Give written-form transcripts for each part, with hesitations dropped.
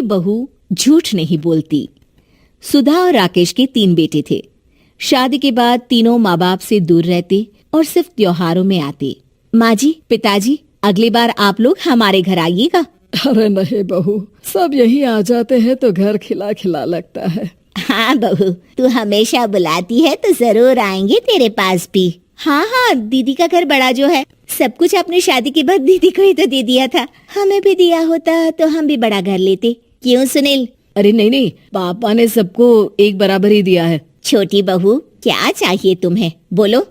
बहू झूठ नहीं बोलती। सुधा और राकेश के 3 बेटे थे। शादी के बाद तीनों माँ बाप से दूर रहते और सिर्फ त्योहारों में आते। माँ जी, पिताजी, अगली बार आप लोग हमारे घर आइएगा। अरे नहीं बहू, सब यही आ जाते हैं तो घर खिला खिला लगता है। हाँ बहू, तू हमेशा बुलाती है तो जरूर आएंगे तेरे पास भी। हाँ हाँ, दीदी का घर बड़ा जो है, सब कुछ आपने शादी के बाद दीदी को ही तो दे दिया था। हमें भी दिया होता तो हम भी बड़ा घर लेते। क्यों सुनील? अरे नहीं, पापा ने सबको एक बराबर ही दिया है। छोटी बहू, क्या चाहिए तुम्हें, बोलो।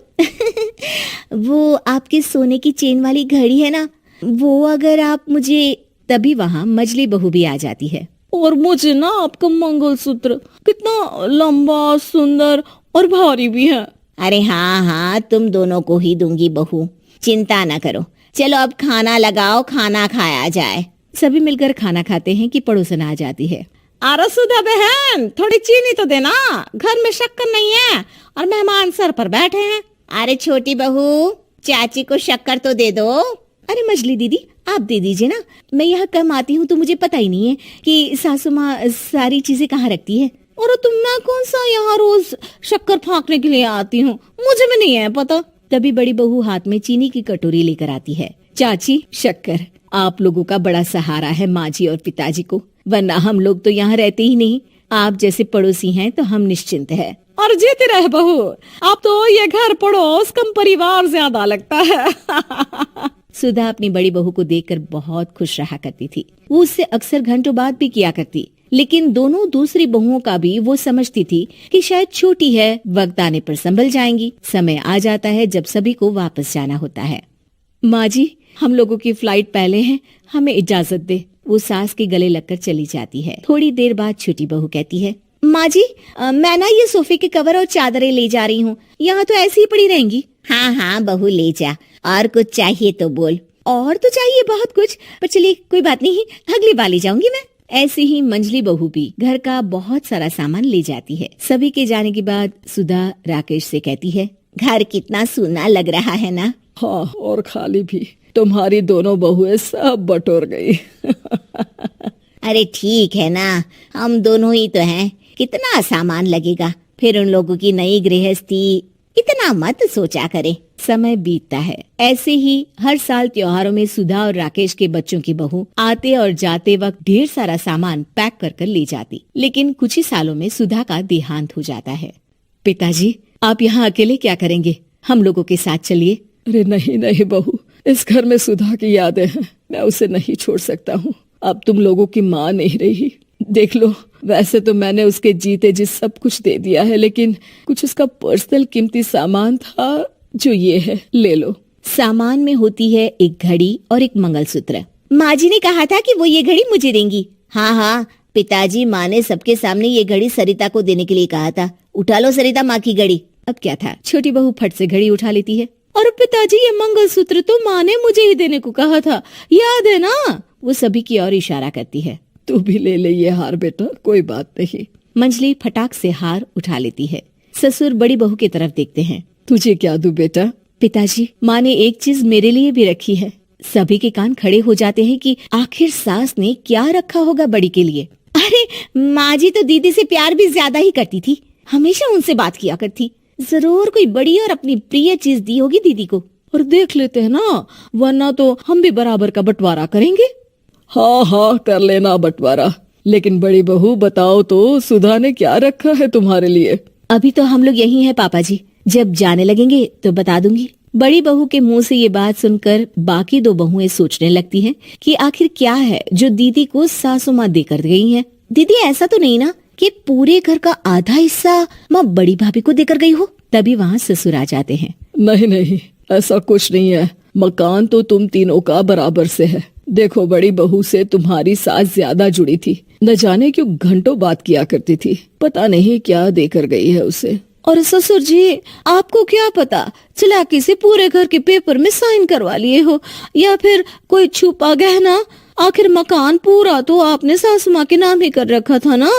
वो आपके सोने की चेन वाली घड़ी है ना, वो अगर आप मुझे। तभी वहाँ मजली बहू भी आ जाती है। और मुझे ना आपका मंगलसूत्र कितना लंबा, सुंदर और भारी भी है। अरे हाँ, तुम दोनों को ही दूंगी बहू, चिंता न करो। चलो अब खाना लगाओ, खाना खाया जाए। सभी मिलकर खाना खाते हैं कि पड़ोसन आ जाती है। अरे सुधा बहन, थोड़ी चीनी तो देना, घर में शक्कर नहीं है और मेहमान सर पर बैठे हैं। अरे छोटी बहू, चाची को शक्कर तो दे दो। अरे मजली दीदी, आप दे दीजिए ना, मैं यहाँ कम आती हूँ तो मुझे पता ही नहीं है कि सासू माँ सारी चीजें कहाँ रखती है। और तुम, मैं कौन सा यहाँ रोज शक्कर फाँकने के लिए आती हूँ, मुझे भी नहीं है पता। तभी बड़ी बहू हाथ में चीनी की कटोरी लेकर आती है। चाची, शक्कर आप लोगों का बड़ा सहारा है माँ जी और पिताजी को, वरना हम लोग तो यहाँ रहते ही नहीं। आप जैसे पड़ोसी हैं तो हम निश्चिंत है। और जीती रहे बहू, आप तो ये घर पड़ोस कम परिवार ज्यादा लगता है। सुधा अपनी बड़ी बहू को देखकर बहुत खुश रहा करती थी। वो उससे अक्सर घंटों बात भी किया करती, लेकिन दोनों दूसरी बहुओं का भी वो समझती थी कि शायद छोटी है, वक्त आने पर संभल जाएंगी। समय आ जाता है जब सभी को वापस जाना होता है। माँ जी, हम लोगों की फ्लाइट पहले है, हमें इजाजत दे। वो सास के गले लगकर चली जाती है। थोड़ी देर बाद छोटी बहू कहती है, माँ जी, मैं ना ये सोफे के कवर और चादरें ले जा रही हूँ, यहाँ तो ऐसी ही पड़ी रहेंगी। हाँ बहू, ले जा। और कुछ चाहिए तो बोल। और तो चाहिए बहुत कुछ, पर चलिए कोई बात नहीं, अगली बार ले जाऊंगी मैं। ऐसे ही मंजली बहू भी घर का बहुत सारा सामान ले जाती है। सभी के जाने के बाद सुधा राकेश से कहती है, घर कितना सूना लग रहा है ना। हाँ, और खाली भी। तुम्हारी दोनों बहुएं सब बटोर गई। अरे ठीक है ना, हम दोनों ही तो हैं, कितना सामान लगेगा। फिर उन लोगों की नई गृहस्थी, इतना मत सोचा करे। समय बीतता है। ऐसे ही हर साल त्योहारों में सुधा और राकेश के बच्चों की बहू आते और जाते वक्त ढेर सारा सामान पैक कर कर ले जाती। लेकिन कुछ ही सालों में सुधा का देहांत हो जाता है। पिताजी, आप यहाँ अकेले क्या करेंगे? हम लोगों के साथ चलिए। अरे नहीं बहू, इस घर में सुधा की यादें हैं, मैं उसे नहीं छोड़ सकता हूँ। अब तुम लोगों की माँ नहीं रही। देख लो, वैसे तो मैंने उसके जीते जी सब कुछ दे दिया है, लेकिन कुछ उसका पर्सनल कीमती सामान था जो ये है, ले लो। सामान में होती है एक घड़ी और एक मंगलसूत्र। माँ जी ने कहा था कि वो ये घड़ी मुझे देंगी। हाँ, पिताजी, माँ ने सबके सामने ये घड़ी सरिता को देने के लिए कहा था। उठा लो सरिता माँ की घड़ी। अब क्या था, छोटी बहू फट से घड़ी उठा लेती है। और पिताजी, ये मंगलसूत्र तो माँ ने मुझे ही देने को कहा था, याद है ना? वो सभी की ओर इशारा करती है। तू भी ले ले ये हार बेटा, कोई बात नहीं। मंजली फटाक से हार उठा लेती है। ससुर बड़ी बहू की तरफ देखते हैं। तुझे क्या दूं बेटा? पिताजी, माँ ने एक चीज मेरे लिए भी रखी है। सभी के कान खड़े हो जाते हैं कि आखिर सास ने क्या रखा होगा बड़ी के लिए। अरे माँ जी तो दीदी से प्यार भी ज्यादा ही करती थी, हमेशा उनसे बात किया करती। जरूर कोई बड़ी और अपनी प्रिय चीज दी होगी दीदी को। और देख लेते हैं ना, वरना तो हम भी बराबर का बंटवारा करेंगे। हाँ, कर लेना बंटवारा। लेकिन बड़ी बहू, बताओ तो, सुधा ने क्या रखा है तुम्हारे लिए? अभी तो हम लोग यही हैं पापा जी, जब जाने लगेंगे तो बता दूंगी। बड़ी बहू के मुंह से ये बात सुनकर बाकी 2 बहुएं सोचने लगती हैं कि आखिर क्या है जो दीदी को सासू माँ देकर गई हैं। दीदी, ऐसा तो नहीं ना कि पूरे घर का आधा हिस्सा माँ बड़ी भाभी को देकर गई हो? तभी वहाँ ससुर आ जाते हैं। नहीं, ऐसा कुछ नहीं है। मकान तो तुम तीनों का बराबर से है। देखो, बड़ी बहू से तुम्हारी सास ज्यादा जुड़ी थी, न जाने क्यों घंटों बात किया करती थी। पता नहीं क्या देकर गई है उसे। और ससुर जी, आपको क्या पता, चालाकी से पूरे घर के पेपर में साइन करवा लिए हो, या फिर कोई छुपा गहना। आखिर मकान पूरा तो आपने सासू माँ के नाम ही कर रखा था ना।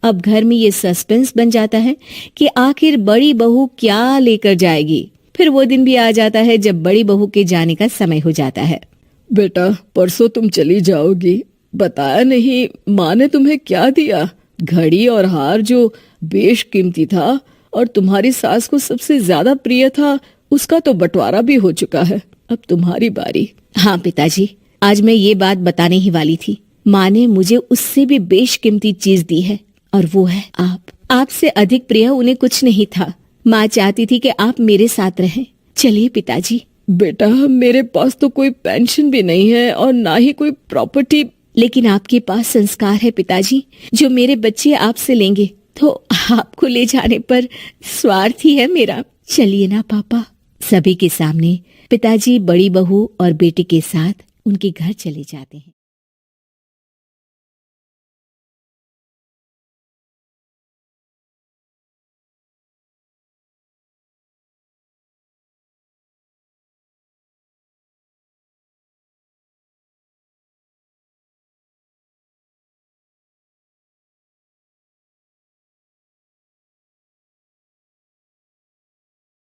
अब घर में ये सस्पेंस बन जाता है कि आखिर बड़ी बहू क्या लेकर जाएगी। फिर वो दिन भी आ जाता है जब बड़ी बहू के जाने का समय हो जाता है। बेटा, परसों तुम चली जाओगी, बताया नहीं, माँ ने तुम्हें क्या दिया? घड़ी और हार जो बेशकीमती था और तुम्हारी सास को सबसे ज्यादा प्रिय था, उसका तो बंटवारा भी हो चुका है। अब तुम्हारी बारी। हाँ पिताजी, आज मैं ये बात बताने ही वाली थी। माँ ने मुझे उससे भी बेशकीमती चीज दी है और वो है आप। आपसे अधिक प्रिय उन्हें कुछ नहीं था। माँ चाहती थी कि आप मेरे साथ रहें। चलिए पिताजी। बेटा, मेरे पास तो कोई पेंशन भी नहीं है और ना ही कोई प्रॉपर्टी। लेकिन आपके पास संस्कार है पिताजी, जो मेरे बच्चे आपसे लेंगे, तो आपको ले जाने पर स्वार्थ ही है मेरा। चलिए ना पापा। सभी के सामने पिताजी बड़ी बहू और बेटे के साथ उनके घर चले जाते हैं।